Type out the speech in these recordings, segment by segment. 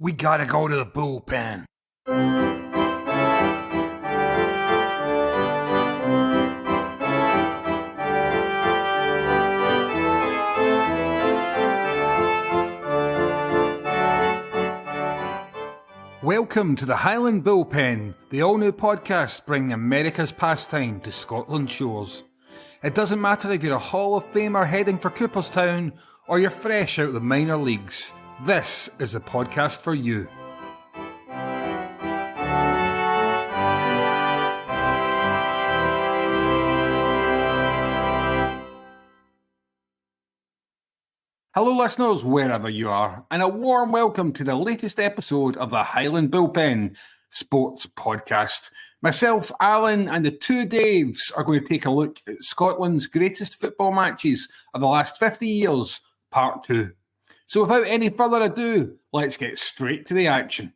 We gotta go to the bullpen. Welcome to the Highland Bullpen, the all-new podcast bringing America's pastime to Scotland's shores. It doesn't matter if you're a Hall of Famer heading for Cooperstown or you're fresh out of the minor leagues. This is the podcast for you. Hello listeners, wherever you are, and a warm welcome to the latest episode of the Highland Bullpen Sports Podcast. Myself, Alan, and the two Daves are going to take a look at Scotland's greatest football matches of the last 50 years, part 2. So without any further ado, let's get straight to the action.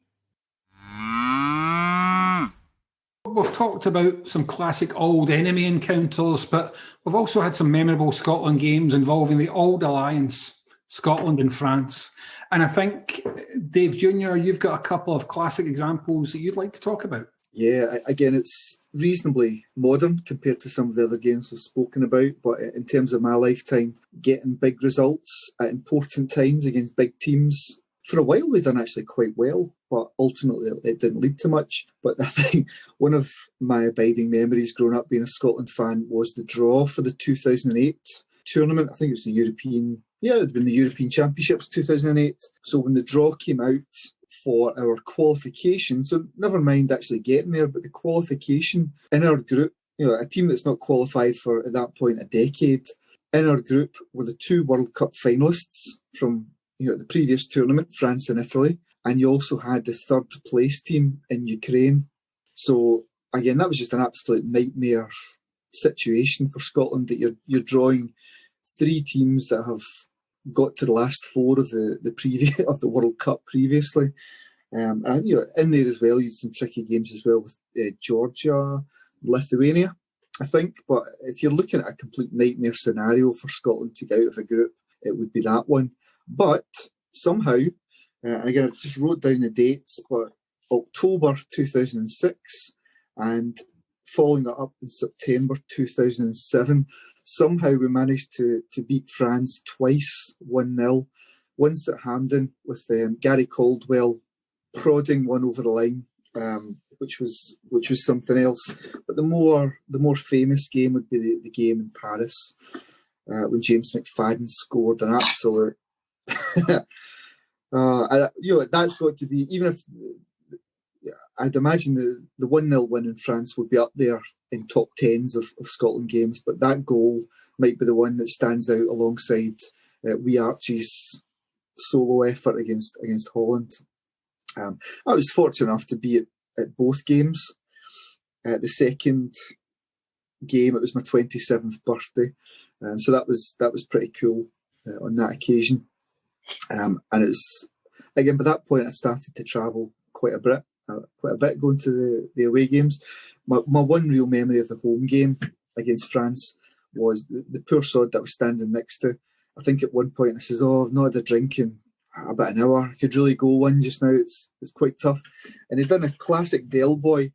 We've talked about some classic old enemy encounters, but we've also had some memorable Scotland games involving the Old Alliance, Scotland and France. And I think, Dave Jr., you've got a couple of classic examples that you'd like to talk about. Yeah, again, it's reasonably modern compared to some of the other games we've spoken about. But in terms of my lifetime, getting big results at important times against big teams, for a while we'd done actually quite well, but ultimately it didn't lead to much. But I think one of my abiding memories growing up being a Scotland fan was the draw for the 2008 tournament. I think it was the European... Yeah, it had been the European Championships 2008. So when the draw came out for our qualification, so never mind actually getting there, but the qualification in our group, a team that's not qualified for, at that point, a decade, in our group were the two World Cup finalists from the previous tournament, France and Italy, and you also had the third place team in Ukraine. So again, that was just an absolute nightmare situation for Scotland, that you're drawing three teams that have got to the last four of the previous of the World Cup previously, and in there as well, you had some tricky games as well with Georgia, Lithuania, I think. But if you're looking at a complete nightmare scenario for Scotland to get out of a group, it would be that one. But somehow, and again, I just wrote down the dates, but October 2006 and following it up in September 2007. Somehow we managed to beat France twice, 1-0. Once at Hampden with Gary Caldwell prodding one over the line, which was something else. But the more famous game would be the game in Paris when James McFadden scored an absolute. That's got to be, even if. I'd imagine the 1-0 win in France would be up there in top tens of Scotland games, but that goal might be the one that stands out alongside Wee Archie's solo effort against Holland. I was fortunate enough to be at both games. The second game, it was my 27th birthday, so that was pretty cool on that occasion. And it was, again, by that point I started to travel quite a bit going to the away games. My one real memory of the home game against France was the poor sod that I was standing next to. I think at one point I says, I've not had a drink in about an hour. I could really go one just now. It's quite tough. And he'd done a classic Del Boy,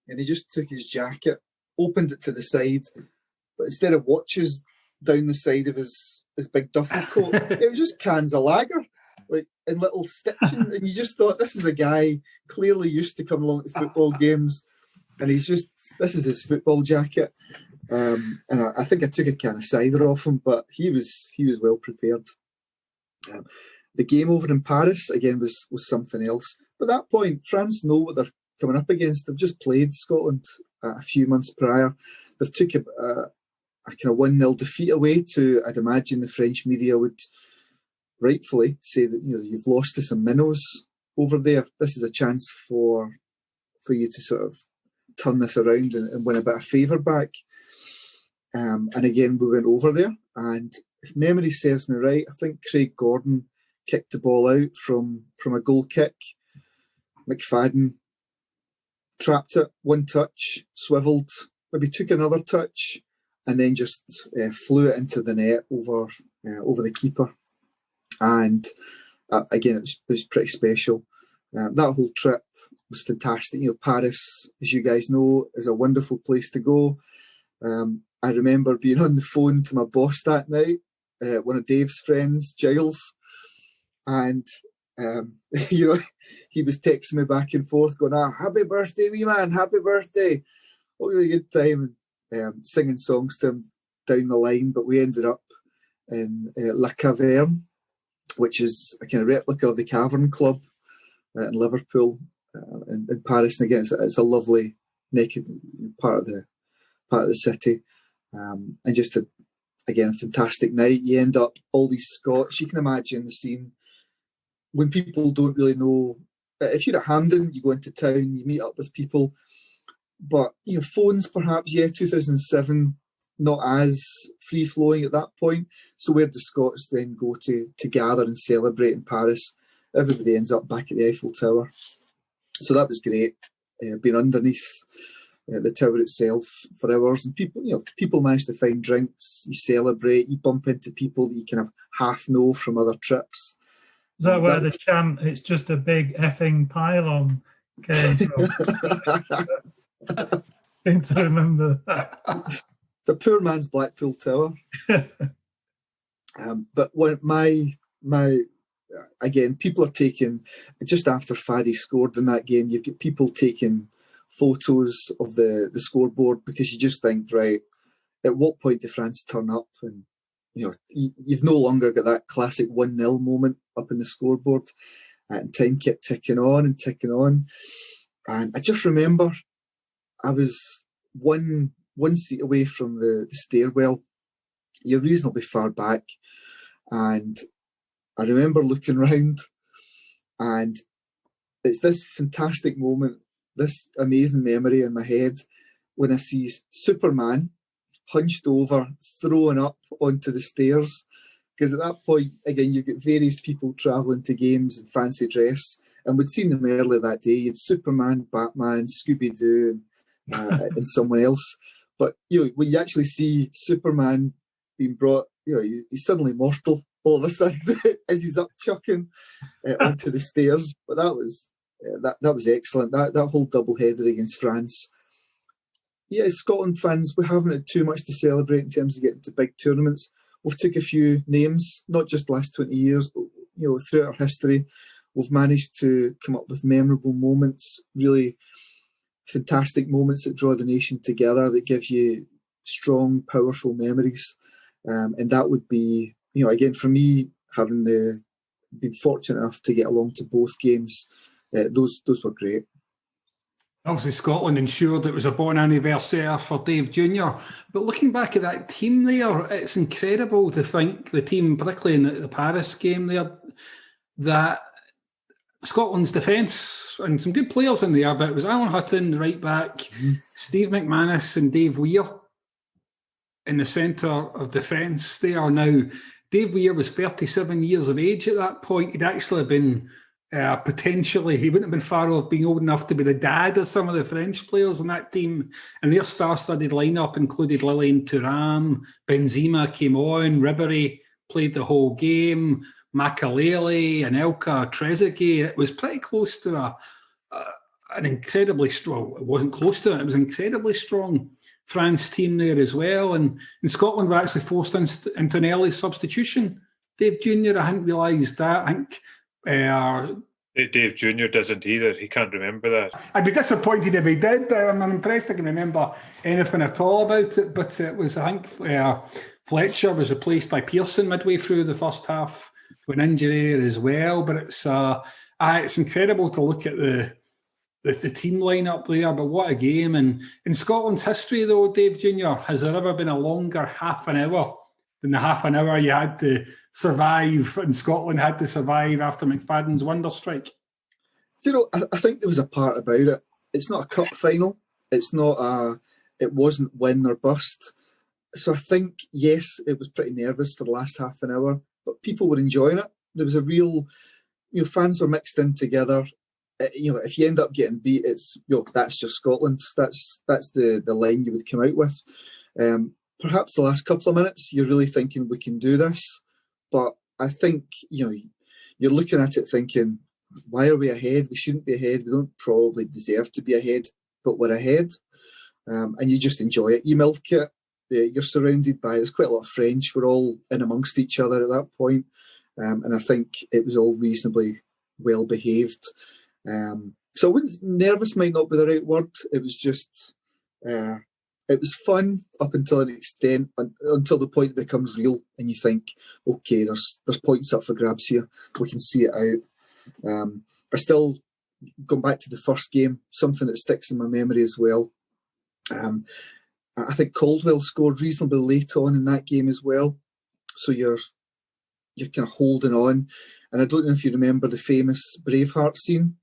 and he just took his jacket, opened it to the side, but instead of watches down the side of his big duffel coat, it was just cans of lager, like in little stitching, and you just thought, this is a guy clearly used to come along to football games, and this is his football jacket. And I think I took a can of cider off him, but he was well prepared. The game over in Paris again was something else. But at that point, France know what they're coming up against. They've just played Scotland a few months prior. They've took a kind of 1-0 defeat away to, I'd imagine the French media would rightfully say that you've lost to some minnows over there. This is a chance for you to sort of turn this around and win a bit of favour back. And again, we went over there, and if memory serves me right, I think Craig Gordon kicked the ball out from a goal kick. McFadden trapped it, one touch, swivelled, maybe took another touch, and then just flew it into the net over the keeper. And again, it was pretty special. That whole trip was fantastic. Paris, as you guys know, is a wonderful place to go. I remember being on the phone to my boss that night, one of Dave's friends, Giles, and he was texting me back and forth, going, happy birthday, wee man, happy birthday. What a really good time, singing songs to him down the line. But we ended up in La Caverne, which is a kind of replica of the Cavern Club in Liverpool, in Paris. And again, it's a lovely naked part of the city, and just a fantastic night. You end up all these Scots. You can imagine the scene when people don't really know. If you're at Hampden, you go into town, you meet up with people, but phones perhaps 2007 not as free flowing at that point. So where the Scots then go to gather and celebrate in Paris, everybody ends up back at the Eiffel Tower. So that was great, being underneath the tower itself for hours, and people manage to find drinks. You celebrate, you bump into people that you kind of half know from other trips. Is that where the chant, it's just a big effing pylon, came from? I seem to remember that. The poor man's Blackpool Tower. But when my again, people are taking, just after Faddy scored in that game, you've got people taking photos of the scoreboard, because you just think, right, at what point do France turn up? And you've no longer got that classic 1-0 moment up in the scoreboard, and time kept ticking on and ticking on. And I just remember I was one seat away from the stairwell. You're reasonably far back, and I remember looking round, and it's this fantastic moment, this amazing memory in my head, when I see Superman hunched over, thrown up onto the stairs. Because at that point, again, you've got various people travelling to games in fancy dress, and we'd seen them earlier that day. You had Superman, Batman, Scooby-Doo, and someone else. But when you actually see Superman being brought, he's suddenly mortal all of a sudden as he's up chucking onto the stairs. But that was excellent. That whole double header against France. Yeah, Scotland fans, we haven't had too much to celebrate in terms of getting to big tournaments. We've took a few names, not just the last 20 years, but throughout our history, we've managed to come up with memorable moments, really fantastic moments that draw the nation together, that give you strong, powerful memories. And that would be, again, for me, having been fortunate enough to get along to both games, those were great. Obviously, Scotland ensured it was a bon anniversaire for Dave Jr. But looking back at that team there, it's incredible to think the team, particularly in the Paris game there, that Scotland's defence, and some good players in there, but it was Alan Hutton, right back, Steve McManus and Dave Weir in the centre of defence there. Now, Dave Weir was 37 years of age at that point. He'd actually been potentially, he wouldn't have been far off being old enough to be the dad of some of the French players in that team. And their star-studded lineup included Lilian Thuram, Benzema came on, Ribéry played the whole game, Makelele, Anelka, Trezeguet. It was pretty close to an incredibly strong, it wasn't close to it was an incredibly strong France team there as well. And Scotland were actually forced into an early substitution. Dave Jr., I hadn't realised that. I think Dave Jr. doesn't either. He can't remember that. I'd be disappointed if he did. I'm impressed I can remember anything at all about it. But it was, I think, Fletcher was replaced by Pearson midway through the first half with an injury as well. But it's incredible to look at the team lineup there. But what a game! And in Scotland's history, though, Dave Jr., has there ever been a longer half an hour than the half an hour you had to survive, and Scotland had to survive after McFadden's wonder strike? I think there was a part about it. It's not a cup final. It's not it wasn't win or bust. So I think, yes, it was pretty nervous for the last half an hour, but people were enjoying it. There was a real, fans were mixed in together. If you end up getting beat, it's, that's just Scotland. That's the line you would come out with. Perhaps the last couple of minutes, you're really thinking we can do this. But I think, you're looking at it thinking, why are we ahead? We shouldn't be ahead. We don't probably deserve to be ahead, but we're ahead. And you just enjoy it. You milk it. You're surrounded by, there's quite a lot of French. We're all in amongst each other at that point. And I think it was all reasonably well behaved. So nervous might not be the right word. It was just, it was fun up until an extent, until the point it becomes real and you think, okay, there's points up for grabs here. We can see it out. I still, going back to the first game, something that sticks in my memory as well. I think Caldwell scored reasonably late on in that game as well. So you're kind of holding on. And I don't know if you remember the famous Braveheart scene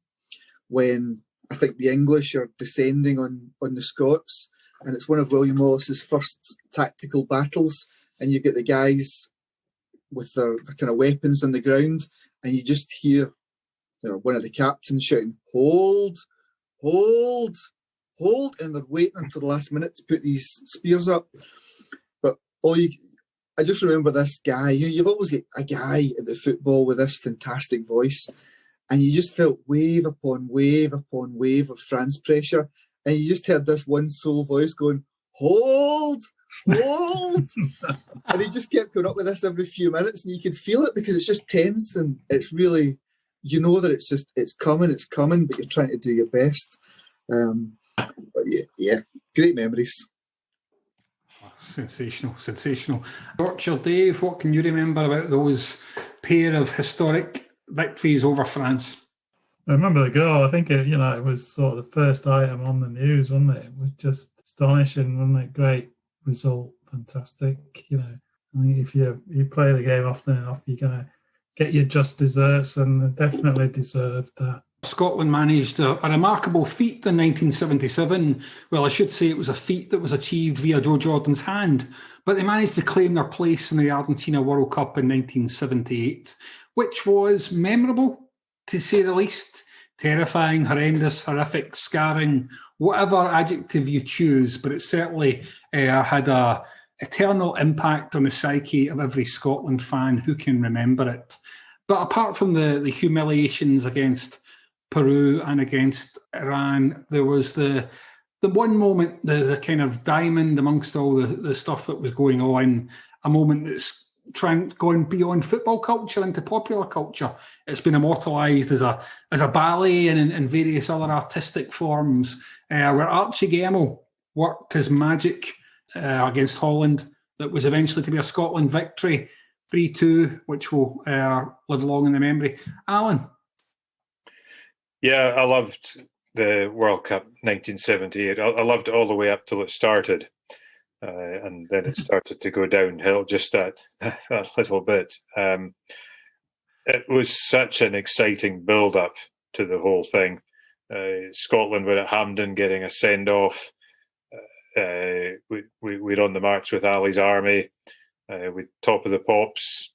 when I think the English are descending on the Scots, and it's one of William Wallace's first tactical battles, and you get the guys with their kind of weapons on the ground, and you just hear one of the captains shouting, hold, hold, hold, and they're waiting until the last minute to put these spears up. But I just remember this guy. You've always got a guy at the football with this fantastic voice, and you just felt wave upon wave upon wave of France pressure, and you just heard this one sole voice going, hold, hold. And he just kept going up with this every few minutes, and you could feel it because it's just tense, and it's really, you know that it's coming, but you're trying to do your best. But yeah, great memories. Sensational. Yorkshire Dave, what can you remember about those pair of historic victories over France? I remember the goal. I think it was sort of the first item on the news, wasn't it? It was just astonishing, wasn't it? Great result, fantastic. I mean, if you play the game often enough, you're gonna get your just desserts, and definitely deserved that. Scotland managed a remarkable feat in 1977. Well, I should say it was a feat that was achieved via Joe Jordan's hand, but they managed to claim their place in the Argentina World Cup in 1978, which was memorable, to say the least. Terrifying, horrendous, horrific, scarring, whatever adjective you choose, but it certainly had an eternal impact on the psyche of every Scotland fan who can remember it. But apart from the humiliations against Peru and against Iran, there was the one moment, the kind of diamond amongst all the stuff that was going on, a moment that's going beyond football culture into popular culture. It's been immortalised as a ballet and in various other artistic forms, where Archie Gemmill worked his magic against Holland. That was eventually to be a Scotland victory, 3-2, which will live long in the memory. Alan? Yeah, I loved the World Cup 1978. I loved it all the way up till it started. And then it started to go downhill just that little bit. It was such an exciting build-up to the whole thing. Scotland were at Hampden getting a send-off. We're on the march with Ali's army. We're top of the pops.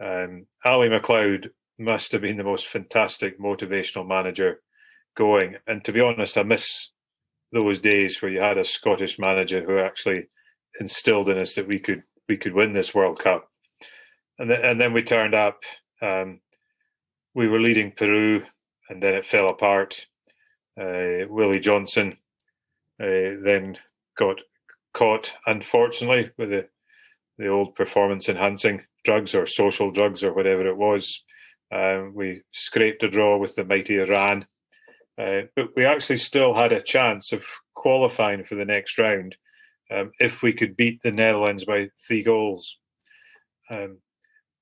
Ali MacLeod must have been the most fantastic motivational manager going. And to be honest, I miss those days where you had a Scottish manager who actually instilled in us that we could win this World Cup. And then we turned up. We were leading Peru, and then it fell apart. Willie Johnson then got caught, unfortunately, with the old performance-enhancing drugs or social drugs or whatever it was. We scraped a draw with the mighty Iran. But we actually still had a chance of qualifying for the next round if we could beat the Netherlands by 3 goals.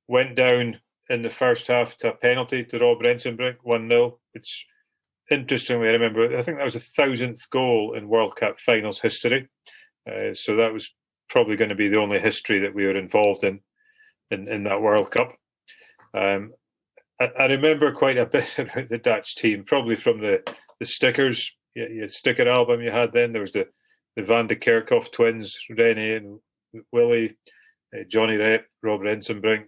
Went down in the first half to a penalty to Rob Rensenbrink, 1-0, which, interestingly, I remember, I think that was the 1,000th goal in World Cup finals history. So that was probably going to be the only history that we were involved in that World Cup. I remember quite a bit about the Dutch team, probably from the stickers, sticker album you had then. There was the Van de Kerkhoff twins, René and Willie, Johnny Rep, Rob Rensenbrink.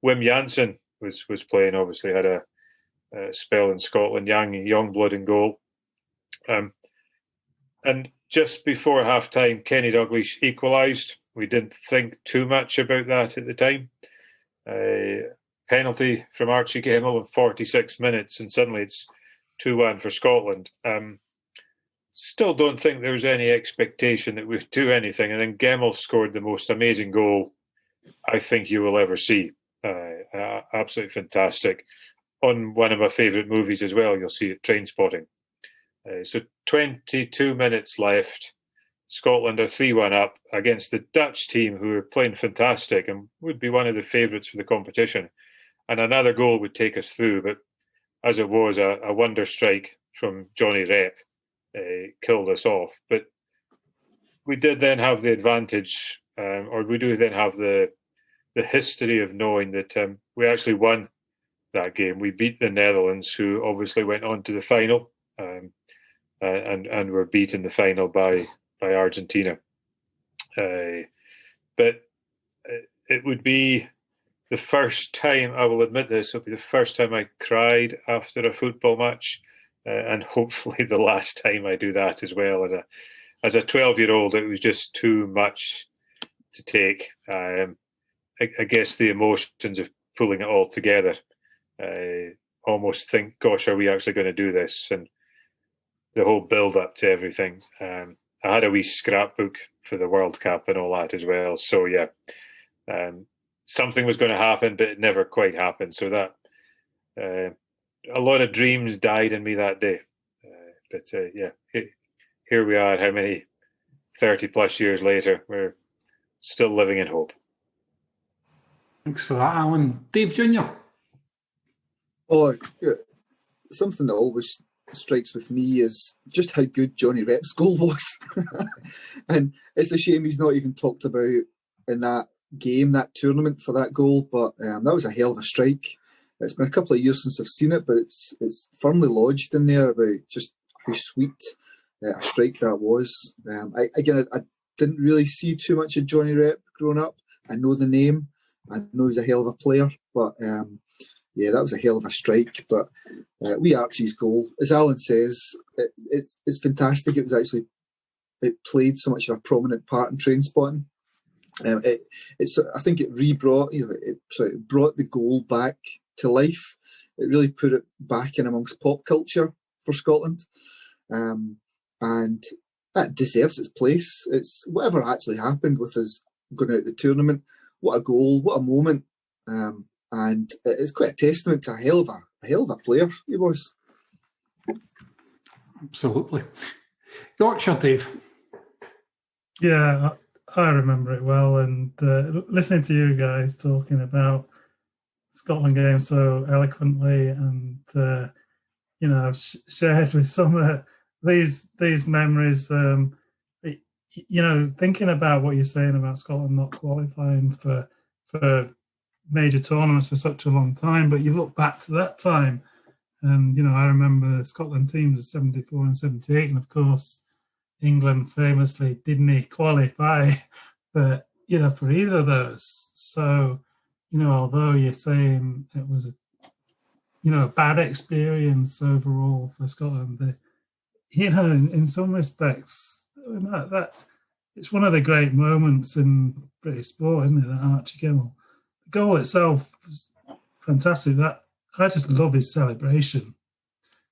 Wim Jansen was playing, obviously had a spell in Scotland, young blood in goal. And just before half-time, Kenny Dalglish equalised. We didn't think too much about that at the time. penalty from Archie Gemmell in 46 minutes, and suddenly it's 2-1 for Scotland. Still don't think there was any expectation that we'd do anything. And then Gemmell scored the most amazing goal I think you will ever see. Absolutely fantastic. On one of my favourite movies as well, you'll see it, Trainspotting. So 22 minutes left. Scotland are 3-1 up against the Dutch team, who are playing fantastic and would be one of the favourites for the competition. And another goal would take us through, but as it was, a wonder strike from Johnny Rep killed us off. But we did then have the advantage, or we do then have the history of knowing that we actually won that game. We beat the Netherlands, who obviously went on to the final, and were beat in the final by Argentina. But it would be the first time, I will admit this, it'll be the first time I cried after a football match, and hopefully the last time I do that as well. As a 12-year-old, it was just too much to take. I guess the emotions of pulling it all together. Almost think, gosh, are we actually going to do this? And the whole build-up to everything. I had a wee scrapbook for the World Cup and all that as well. So, yeah, something was going to happen, but it never quite happened. So that a lot of dreams died in me that day. But, yeah, here we are, how many 30-plus years later, we're still living in hope. Thanks for that, Alan. Dave Jr. Oh, something that always strikes with me is just how good Johnny Rep's goal was. And it's a shame he's not even talked about in that game, that tournament, for that goal. But that was a hell of a strike. It's been a couple of years since I've seen it, but it's firmly lodged in there about just how sweet a strike that was. I didn't really see too much of Johnny Rep growing up. I know the name. I know he's a hell of a player, but yeah, that was a hell of a strike. But wee Archie's goal, as Alan says, it's fantastic. It played so much of a prominent part in Trainspotting. I think it it brought the goal back to life. It really put it back in amongst pop culture for Scotland, and that deserves its place. It's whatever actually happened with us going out the tournament. What a goal! What a moment! And it's quite a testament to a hell of a player he was. Absolutely. Yorkshire, Dave. Yeah, I remember it well. And listening to you guys talking about Scotland games so eloquently, and I've shared with some of these memories. Thinking about what you're saying about Scotland not qualifying for major tournaments for such a long time, but you look back to that time, and I remember the Scotland teams of 74 and 78, and of course England famously didn't qualify for either of those. So although you're saying it was a bad experience overall for Scotland, in some respects that it's one of the great moments in British sport, isn't it? That Archie Gemmell. The goal itself was fantastic. I just love his celebration.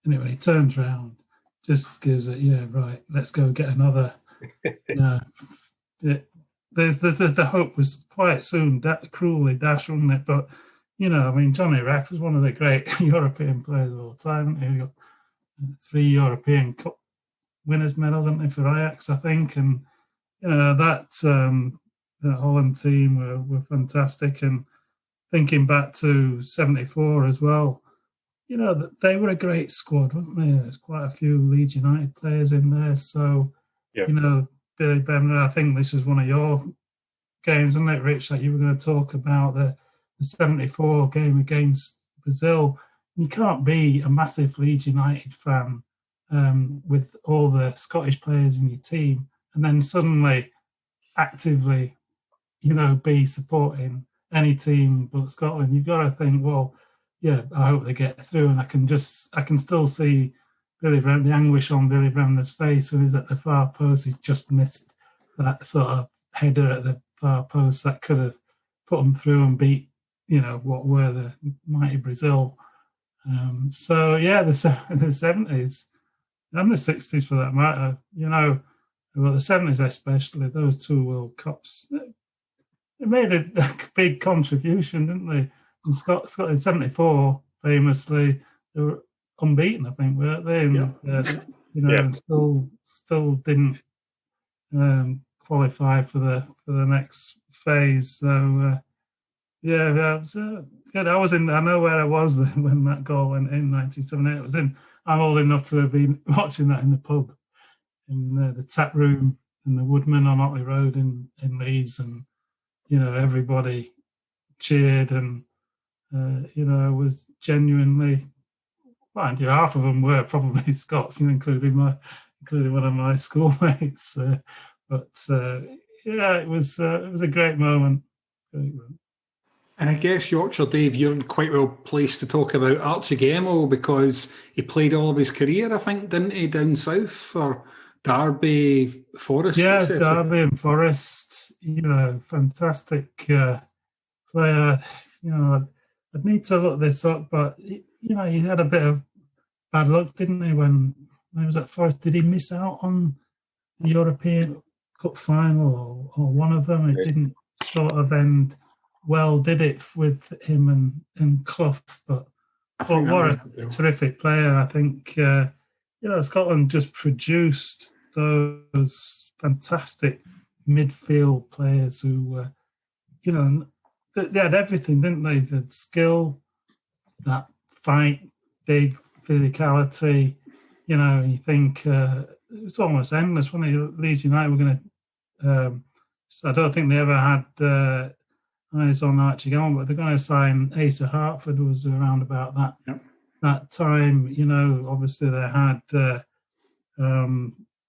And when he turns around, just gives it, right, let's go get another. There's the hope was quite soon cruelly dashed, wasn't it? But Johnny Rep was one of the great European players of all time. He got 3 European Cup winners' medals, haven't they, for Ajax, I think, and that Holland team were fantastic. And thinking back to 74 as well, they were a great squad, weren't they? There's quite a few Leeds United players in there. So, yeah. Billy Bremner, I think this is one of your games, isn't it, Rich, that you were going to talk about, the 74 game against Brazil. You can't be a massive Leeds United fan with all the Scottish players in your team and then suddenly actively, be supporting any team but Scotland. You've got to think, well, yeah, I hope they get through. And I can still see the anguish on Billy Bremner's face when he's at the far post. He's just missed that sort of header at the far post that could have put him through and beat what were the mighty Brazil. So yeah, the 70s and the 60s for that matter, well, the 70s especially, those two World Cups, they made a big contribution, didn't they? And Scotland in 74, famously, they were unbeaten, I think, weren't they? And, and still didn't qualify for the next phase. So, it was good. I know where I was then when that goal went in 1978. I'm old enough to have been watching that in the pub, in the tap room in the Woodman on Otley Road in Leeds, and everybody cheered, and was genuinely, mind you, half of them were probably Scots, including one of my schoolmates. It was a great moment. And I guess, Yorkshire Dave, you're quite well placed to talk about Archie Gemmill, because he played all of his career, I think, didn't he, down south for Derby, Forest? Yeah, Derby and Forest, fantastic player. I'd need to look this up, but, he had a bit of bad luck, didn't he, when he was at Forest? Did he miss out on the European Cup final or one of them? It didn't sort of end well, did it, with him and Clough? But what a terrific player. I think, Scotland just produced those fantastic midfield players who, they had everything, didn't they? They had skill, that fight, big physicality. You think it was almost endless. When Leeds United were going to, I don't think they ever had eyes on Archie Gemmill, but they're going to sign Asa Hartford, was around about that time. Obviously they had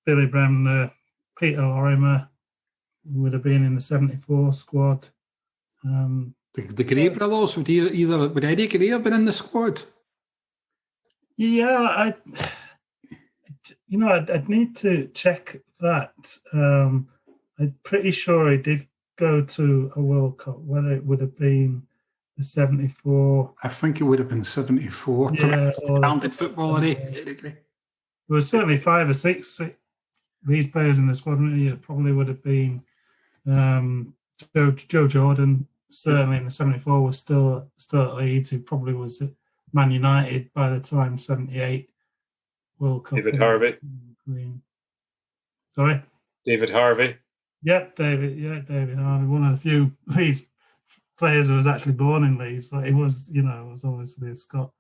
Billy Bremner, Peter Lorimer would have been in the 74 squad. The Gray brothers, would Eddie Gray have been in the squad? Yeah, I'd need to check that. I'm pretty sure he did go to a World Cup, whether it would have been the 74. I think it would have been 74. Yeah, talented footballer, Eddie Gray. There were certainly 5 or 6 these players in the squad. It probably would have been Joe Jordan, certainly in the 74, was still at Leeds, who probably was at Man United by the time 78 World Cup. David Harvey. Sorry? David Harvey. Yep, David Harvey, one of the few Leeds players who was actually born in Leeds, but he was, was obviously a Scot.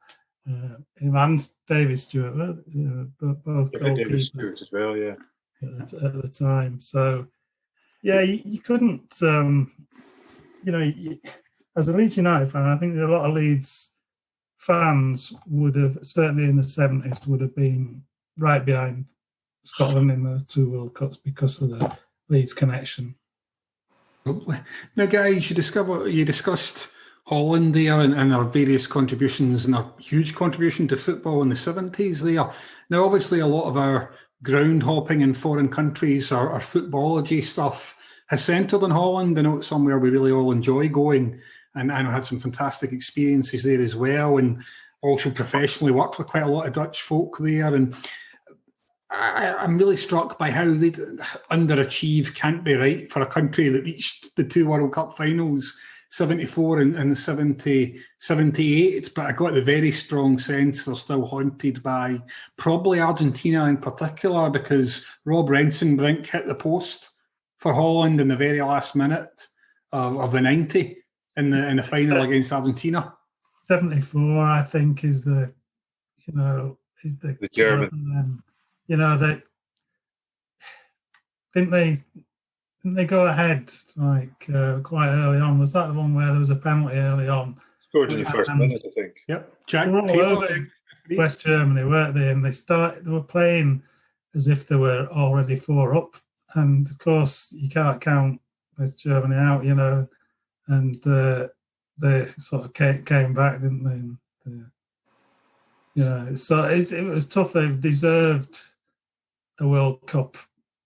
Him and David Stewart, both goalkeepers. David Stewart as well, yeah. At the time. So, yeah, you couldn't, as a Leeds United fan, I think a lot of Leeds fans would have, certainly in the 70s, would have been right behind Scotland in those 2 World Cups because of the Leeds connection. Lovely. Now, guys, you discussed Holland there and their various contributions and their huge contribution to football in the 70s there. Now, obviously, a lot of our ground hopping in foreign countries, our footballogy stuff has centred in Holland. I know it's somewhere we really all enjoy going, and I had some fantastic experiences there as well, and also professionally worked with quite a lot of Dutch folk there. And I'm really struck by how they underachieve can't be right for a country that reached the 2 World Cup finals, 74 and 78. But I got the very strong sense they're still haunted by probably Argentina in particular, because Rob Rensenbrink hit the post for Holland in the very last minute of the 90 in the final against Argentina. 74, I think, is the German. They didn't they go ahead quite early on? Was that the one where there was a penalty early on? Scored in the first minute, I think. Yep, Jack Taylor. West Germany, weren't they? And they were playing as if they were already 4 up, and of course you can't count West Germany out, and they sort of came back, didn't they? So it was tough. They deserved a World Cup,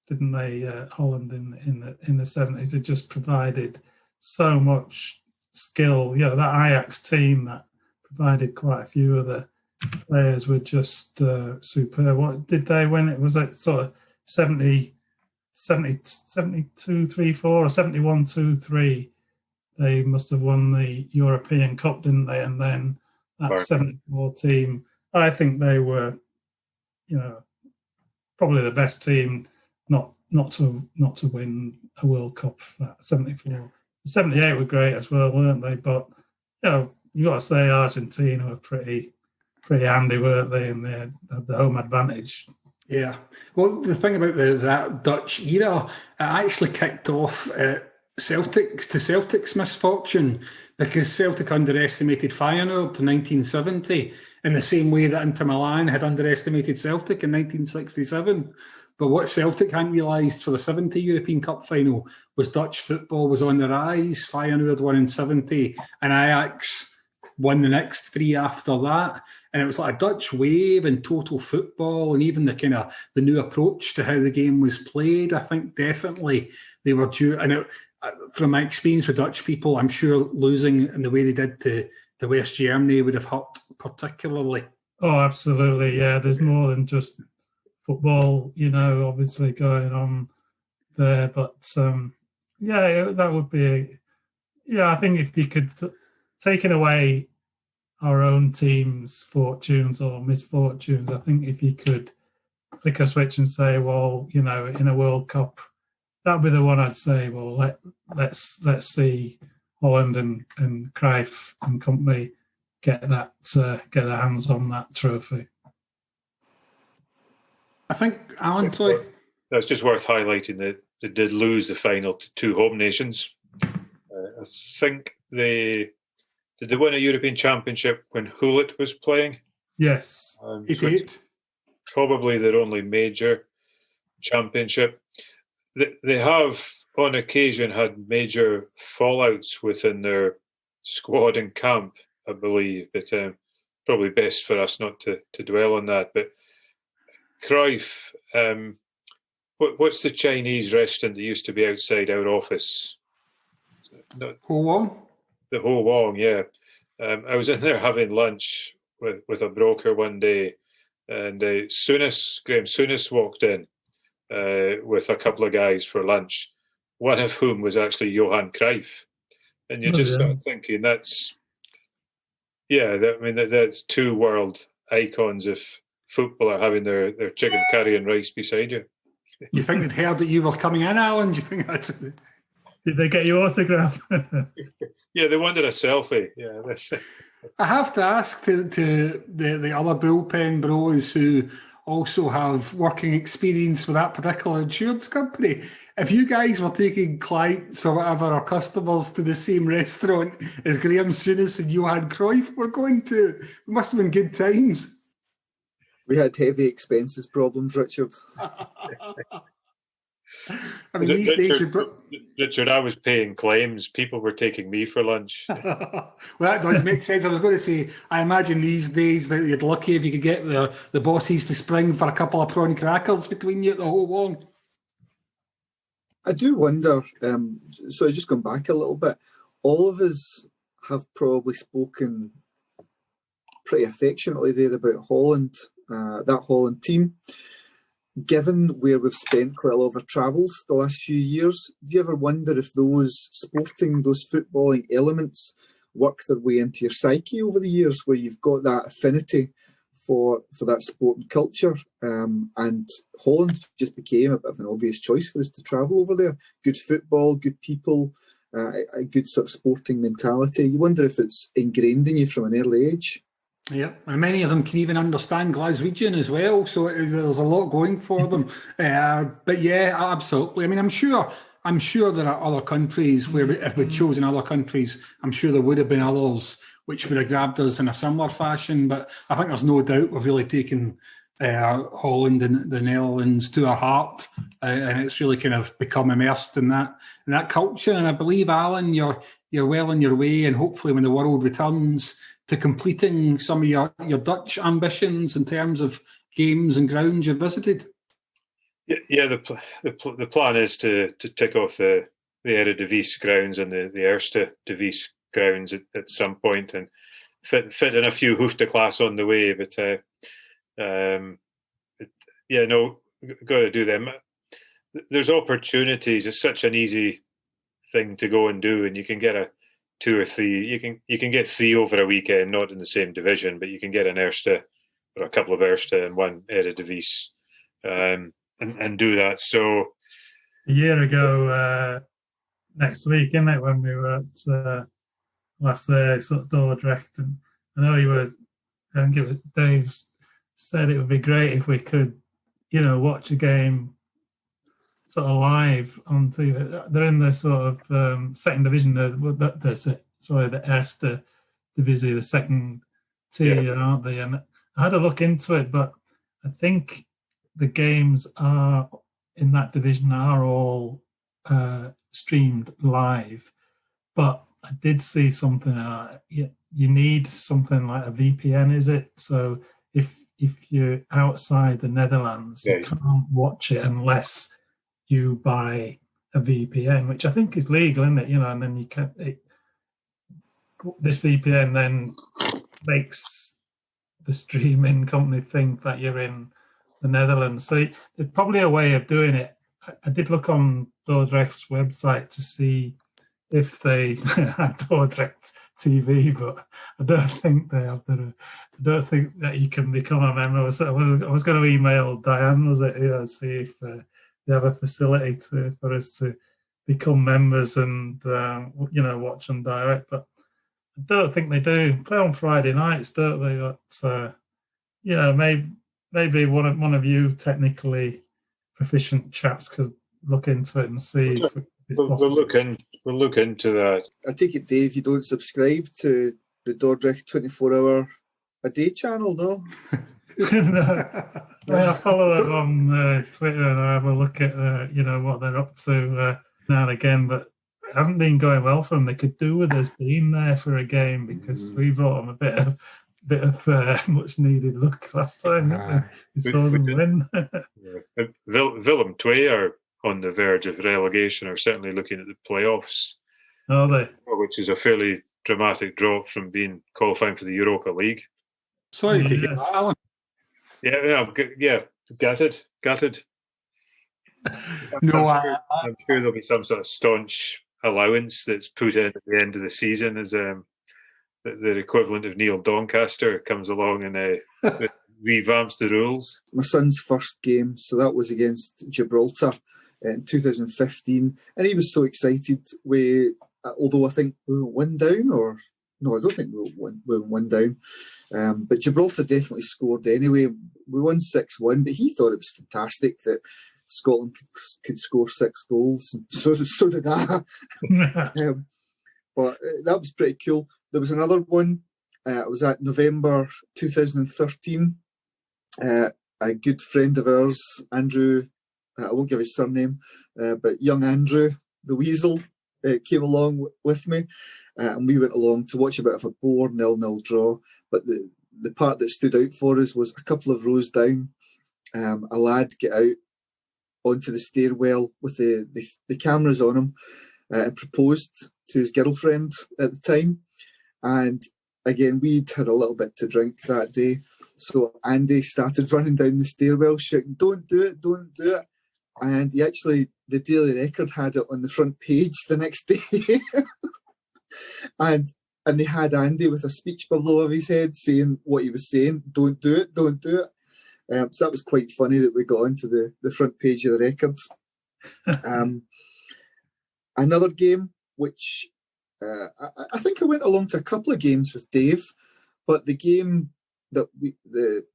didn't they? Holland in the 70s. It just provided so much skill. You know, that Ajax team that provided quite a few of the players were just superb. What did they win? It was like sort of 72-3-4 or 71-2-3. They must have won the European Cup, didn't they? And then that 74 team, I think they were, you know, probably the best team not to win a World Cup. That 74, 78 were great as well, weren't they? But you know, you got to say Argentina were pretty handy, weren't they? And they had the home advantage. Yeah. Well, the thing about that Dutch era, it actually kicked off Celtic's misfortune, because Celtic underestimated Feyenoord in 1970 in the same way that Inter Milan had underestimated Celtic in 1967. But what Celtic hadn't realised for the 70 European Cup final was Dutch football was on the rise. Feyenoord won in 70 and Ajax won the next three after that. And it was like a Dutch wave in total football, and even the new approach to how the game was played. I think definitely they were due. And from my experience with Dutch people, I'm sure losing in the way they did to West Germany would have hurt particularly. Oh, absolutely. Yeah, there's more than just football, you know, obviously going on there. But that would be, I think if you could taking away our own team's fortunes or misfortunes, I think if you could flick a switch and say, well, you know, in a World Cup, that'd be the one I'd say, well, let's see Holland and Cruyff and company get their hands on that trophy. I think, Alan, sorry. That's just worth highlighting that they did lose the final to two home nations. I think did they win a European Championship when Hullet was playing? Yes. 88. Probably their only major championship. They have, on occasion, had major fallouts within their squad and camp, I believe, but probably best for us not to dwell on that. But Cruyff, what's the Chinese restaurant that used to be outside our office? Ho Wong? The Ho Wong, yeah. I was in there having lunch with a broker one day, and Graham Souness walked in with a couple of guys for lunch, one of whom was actually Johan Cruyff. And you start thinking that's two world icons of football are having their chicken curry and rice beside you. You think they'd heard that you were coming in, Alan? Do you think that's... Did they get your autograph? Yeah, they wanted a selfie. Yeah, I have to ask to the other bullpen bros who also have working experience with that particular insurance company. If you guys were taking clients or whatever, or customers to the same restaurant as Graham Souness and Johan Cruyff were going to, it must have been good times. We had heavy expenses problems, Richard. I mean, these days, Richard, I was paying claims. People were taking me for lunch. Well, that does make sense. I was going to say, I imagine these days that you're lucky if you could get the bosses to spring for a couple of prawn crackers between you at the whole long. I do wonder, so just going back a little bit, all of us have probably spoken pretty affectionately there about Holland, that Holland team. Given where we've spent quite a lot of our travels the last few years, do you ever wonder if those footballing elements work their way into your psyche over the years, where you've got that affinity for that sport and culture? And Holland just became a bit of an obvious choice for us to travel over there. Good football, good people, a good sort of sporting mentality. You wonder if it's ingrained in you from an early age. Yeah, and many of them can even understand Glaswegian as well, so there's a lot going for them. But yeah, absolutely. I mean, I'm sure there are other countries where, if we'd chosen other countries, I'm sure there would have been others which would have grabbed us in a similar fashion. But I think there's no doubt we've really taken Holland and the Netherlands to our heart, and it's really kind of become immersed in that culture. And I believe, Alan, you're well on your way, and hopefully when the world returns to completing some of your Dutch ambitions in terms of games and grounds you've visited. Yeah, the plan is to tick off the Eredivisie grounds and the Eerste Divisie grounds at some point and fit in a few hoofed class on the way. But got to do them. There's opportunities. It's such an easy thing to go and do, and you can get a 2 or 3. You can get 3 over a weekend, not in the same division, but you can get an Erste or a couple of Erste and one Eredivisie, and do that. So a year ago, next week, isn't it, when we were at last there, sort of Dordrecht, and I know you were. I think it was Dave said it would be great if we could, watch a game sort of live on TV. They're in the sort of second division. The Erste Divisie, the second tier, aren't they? And I had a look into it, but I think the games are in that division are all streamed live. But I did see something. You need something like a VPN, is it? So if you're outside the Netherlands, you can't watch it unless you buy a VPN, which I think is legal, isn't it? And then you can. This VPN then makes the streaming company think that you're in the Netherlands. So there's probably a way of doing it. I did look on Dordrecht's website to see if they had Dordrecht TV, but I don't think they have. I don't think that you can become a member. I was going to email Diane, was it? See if they have a facility for us to become members and watch them direct. But I don't think they do. Play on Friday nights, don't they? But maybe one of you technically proficient chaps could look into it and see if it's possible. We'll look into that. I take it, Dave, you don't subscribe to the Dordrecht 24-hour a day channel, no? No. I follow them on Twitter and I have a look at what they're up to now and again, but it hasn't been going well for them. They could do with us being there for a game because we brought them a bit of much needed luck last time. We saw them win. Willem II are on the verge of relegation, or certainly looking at the playoffs. Are they? Which is a fairly dramatic drop from being qualifying for the Europa League. Sorry to hear that, Alan. Yeah, gutted. No, I'm sure there'll be some sort of staunch allowance that's put in at the end of the season as the equivalent of Neil Doncaster comes along and revamps the rules. My son's first game, so that was against Gibraltar in 2015, and he was so excited. Although I think we went 1 down, or no, I don't think we went 1 down. But Gibraltar definitely scored anyway. We won 6-1, but he thought it was fantastic that Scotland could score 6 goals. So did I. But that was pretty cool. There was another one. It was at November 2013. A good friend of ours, Andrew, I won't give his surname, but young Andrew, the Weasel, came along with me. And we went along to watch a bit of a bore 0-0 draw. But the part that stood out for us was a couple of rows down, a lad get out onto the stairwell with the cameras on him and proposed to his girlfriend at the time. And again, we'd had a little bit to drink that day. So Andy started running down the stairwell shouting, "Don't do it, don't do it." And he actually, the Daily Record had it on the front page the next day. and they had Andy with a speech bubble over his head saying what he was saying, "Don't do it, don't do it." So that was quite funny that we got onto the front page of the Record. Another game, which I think I went along to a couple of games with Dave, but the game that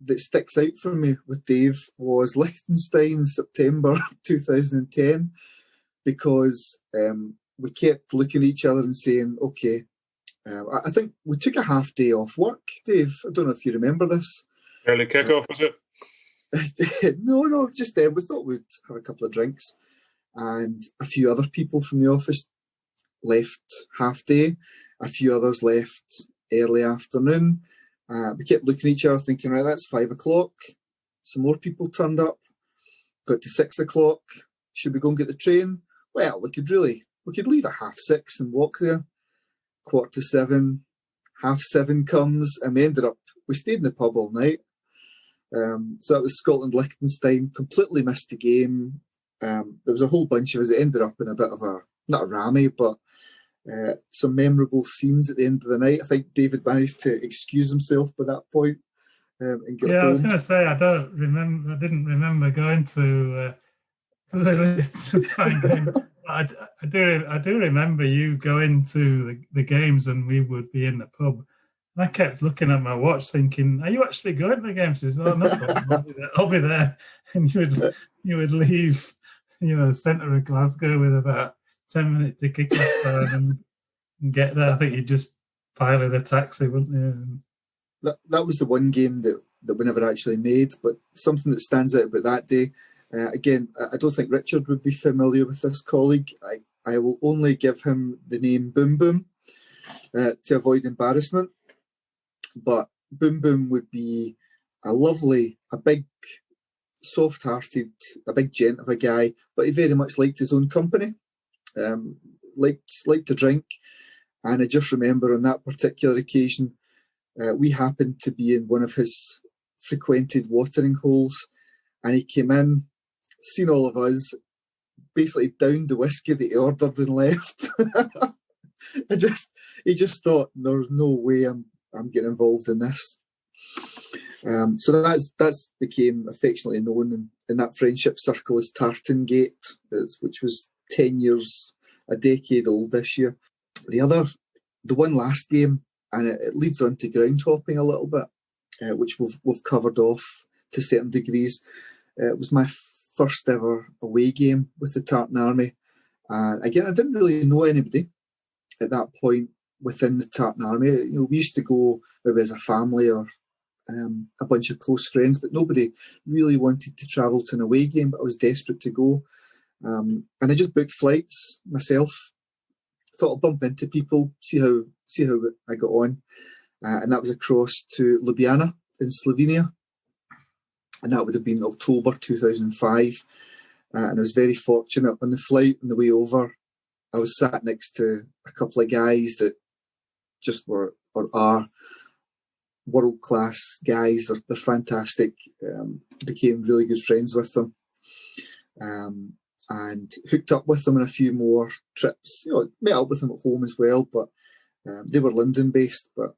that sticks out for me with Dave was Liechtenstein, September 2010, because we kept looking at each other and saying, okay, I think we took a half day off work, Dave. I don't know if you remember this. Early kickoff, was it? No, just we thought we'd have a couple of drinks, and a few other people from the office left half day, a few others left early afternoon. We kept looking at each other thinking, right, that's 5 o'clock. Some more people turned up. Got to 6 o'clock. Should we go and get the train? Well, we could leave at 6:30 and walk there. 7:15, 7:30 comes, and we stayed in the pub all night. So that was Scotland-Liechtenstein, completely missed the game. There was a whole bunch of us. It ended up in a bit of not a rammy, but some memorable scenes at the end of the night. I think David managed to excuse himself by that point and get home. I was going to say, I didn't remember going to the Liechtenstein game. I do remember you going to the games, and we would be in the pub. And I kept looking at my watch, thinking, "Are you actually going to the games?" He says, "Oh, no problem. I'll be there." And you would leave, the centre of Glasgow with about 10 minutes to kick off time and get there. I think you'd just pile in a taxi, wouldn't you? That was the one game that we never actually made, but something that stands out about that day. Again, I don't think Richard would be familiar with this colleague. I will only give him the name Boom Boom to avoid embarrassment. But Boom Boom would be a big, soft-hearted, a big gent of a guy, but he very much liked his own company, liked to drink. And I just remember on that particular occasion, we happened to be in one of his frequented watering holes, and he came in, seen all of us, basically downed the whiskey that he ordered and left. He just thought, there's no way I'm getting involved in this. So that's became affectionately known in that friendship circle as Tartan Gate, which was 10 years, a decade old this year. The one last game, and it leads on to ground hopping a little bit, which we've covered off to certain degrees. It was my first ever away game with the Tartan Army. And again, I didn't really know anybody at that point within the Tartan Army. We used to go maybe as a family or a bunch of close friends, but nobody really wanted to travel to an away game, but I was desperate to go. And I just booked flights myself. Thought I'd bump into people, see how I got on. And that was across to Ljubljana in Slovenia. And that would have been October 2005. And I was very fortunate on the flight on the way over. I was sat next to a couple of guys that just are world-class guys. They're fantastic. Became really good friends with them. And hooked up with them on a few more trips. Met up with them at home as well, but they were London-based, but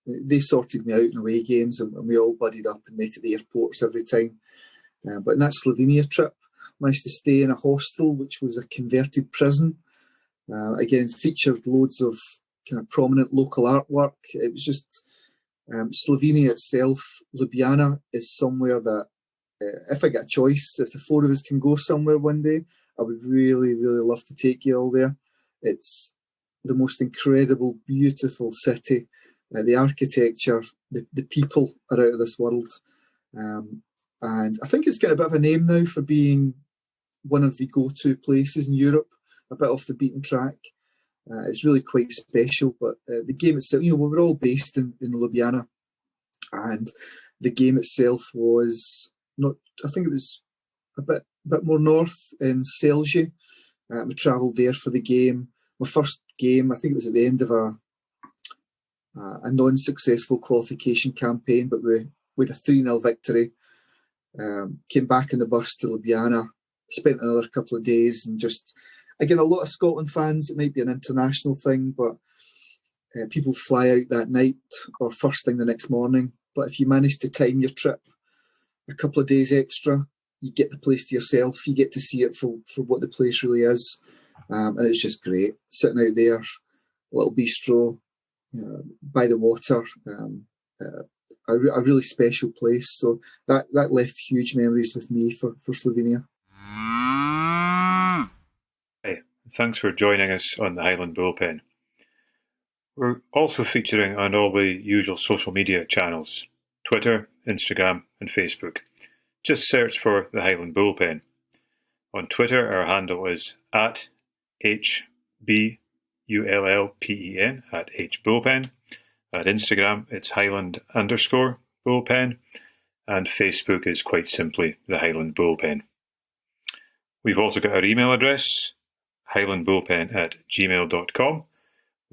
they sorted me out in away games, and we all buddied up and met at the airports every time. But in that Slovenia trip, I managed to stay in a hostel, which was a converted prison. Again, featured loads of kind of prominent local artwork. It was just Slovenia itself. Ljubljana is somewhere that, if I get a choice, if the four of us can go somewhere one day, I would really, really love to take you all there. It's the most incredible, beautiful city. The architecture, the people are out of this world. And I think it's getting a bit of a name now for being one of the go-to places in Europe, a bit off the beaten track. It's really quite special, but the game itself, we were all based in Ljubljana, and the game itself was not, I think it was a bit more north in Celje. We travelled there for the game. My first game, I think it was at the end of a non-successful qualification campaign, but we had a 3-0 victory. Came back in the bus to Ljubljana, spent another couple of days, and just, again, a lot of Scotland fans, it might be an international thing, but people fly out that night or first thing the next morning. But if you manage to time your trip a couple of days extra, you get the place to yourself, you get to see it for what the place really is. And it's just great. Sitting out there, a little bistro, by the water, a really special place. So that left huge memories with me for Slovenia. Hey, thanks for joining us on the Highland Bullpen. We're also featuring on all the usual social media channels: Twitter, Instagram, and Facebook. Just search for the Highland Bullpen. On Twitter, our handle is @HBULLPEN, @HBullpen. At Instagram, it's Highland_Bullpen. And Facebook is quite simply the Highland Bullpen. We've also got our email address, highlandbullpen@gmail.com.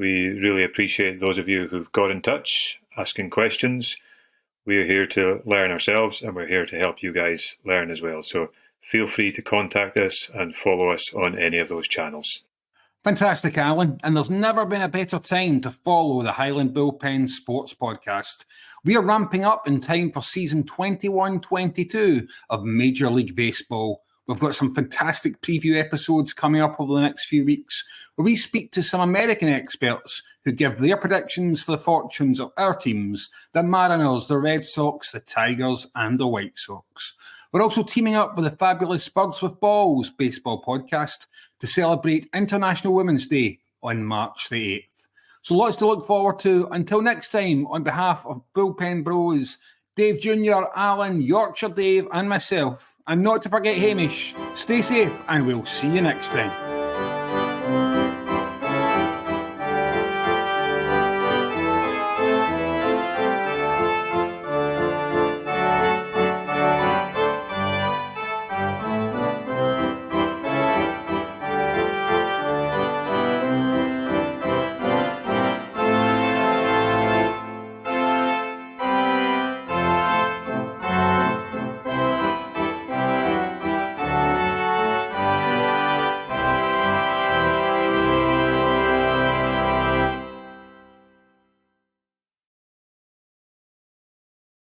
We really appreciate those of you who've got in touch, asking questions. We're here to learn ourselves, and we're here to help you guys learn as well. So feel free to contact us and follow us on any of those channels. Fantastic, Alan. And there's never been a better time to follow the Highland Bullpen Sports Podcast. We are ramping up in time for season 21-22 of Major League Baseball. We've got some fantastic preview episodes coming up over the next few weeks where we speak to some American experts who give their predictions for the fortunes of our teams, the Mariners, the Red Sox, the Tigers, and the White Sox. We're also teaming up with the fabulous Birds with Balls baseball podcast to celebrate International Women's Day on March the 8th. So lots to look forward to. Until next time, on behalf of Bullpen Bros, Dave Jr., Alan, Yorkshire Dave, and myself, and not to forget Hamish, stay safe and we'll see you next time.